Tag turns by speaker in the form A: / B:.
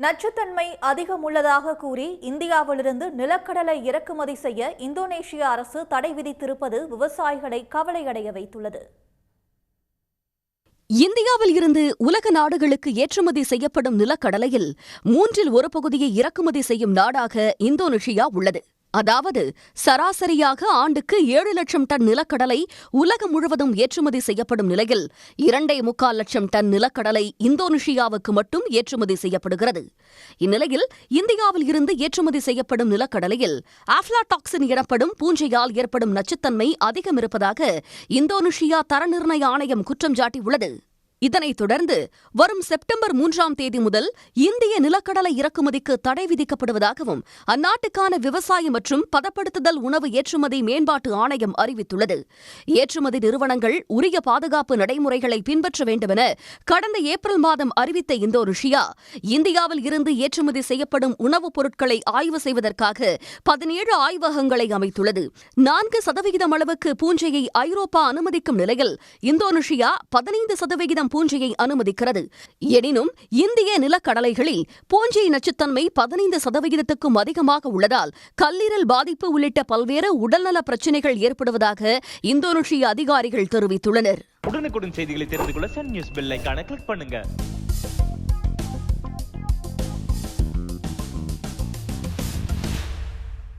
A: நச்சுத்தன்மை அதிகம் உள்ளதாக கூறி இந்தியாவிலிருந்து நிலக்கடலை இறக்குமதி செய்ய இந்தோனேஷிய அரசு தடை விதித்திருப்பது விவசாயிகளை கவலையடைய வைத்துள்ளது.
B: இந்தியாவில் இருந்து உலக நாடுகளுக்கு ஏற்றுமதி செய்யப்படும் நிலக்கடலையில் 1/3 பகுதியை இறக்குமதி செய்யும் நாடாக இந்தோனேஷியா உள்ளது. அதாவது சராசரியாக ஆண்டுக்கு 7 லட்சம் டன் நிலக்கடலை உலகம் முழுவதும் ஏற்றுமதி செய்யப்படும் நிலையில் 2.25 லட்சம் டன் நிலக்கடலை இந்தோனேஷியாவுக்கு மட்டும் ஏற்றுமதி செய்யப்படுகிறது. இந்நிலையில் இந்தியாவில் இருந்து ஏற்றுமதி செய்யப்படும் நிலக்கடலையில் ஆஃப்லாடாக்சின் எனப்படும் பூஞ்சையால் ஏற்படும் நச்சுத்தன்மை அதிகம் இருப்பதாக இந்தோனேஷியா தர நிர்ணய ஆணையம் குற்றம் சாட்டியுள்ளது. இதனைத் தொடர்ந்து வரும் செப்டம்பர் 3ஆம் தேதி முதல் இந்திய நிலக்கடலை இறக்குமதிக்கு தடை விதிக்கப்படுவதாகவும் அந்நாட்டுக்கான விவசாய மற்றும் பதப்படுத்துதல் உணவு ஏற்றுமதி மேம்பாட்டு ஆணையம் அறிவித்துள்ளது. ஏற்றுமதி நிறுவனங்கள் உரிய பாதுகாப்பு நடைமுறைகளை பின்பற்ற வேண்டுமென கடந்த ஏப்ரல் மாதம் அறிவித்த இந்தோனேஷியா இந்தியாவில் இருந்து ஏற்றுமதி செய்யப்படும் உணவுப் பொருட்களை ஆய்வு செய்வதற்காக 17 ஆய்வகங்களை அமைத்துள்ளது. 4% அளவுக்கு பூஞ்சையை ஐரோப்பா அனுமதிக்கும் நிலையில் இந்தோனேஷியா 15% பூஞ்சையை அனுமதிக்கிறது. எனினும் இந்திய நிலக்கடலைகளில் பூஞ்சை நச்சுத்தன்மை 15%க்கும் அதிகமாக உள்ளதால் கல்லீரல் பாதிப்பு உள்ளிட்ட பல்வேறு உடல்நல பிரச்சினைகள் ஏற்படுவதாக இந்தோனேஷிய அதிகாரிகள் தெரிவித்துள்ளனர்.
C: உடனுக்குடன் செய்திகளை தெரிந்து கொள்ள சன் நியூஸ் பெல் ஐகானை கிளிக் பண்ணுங்க.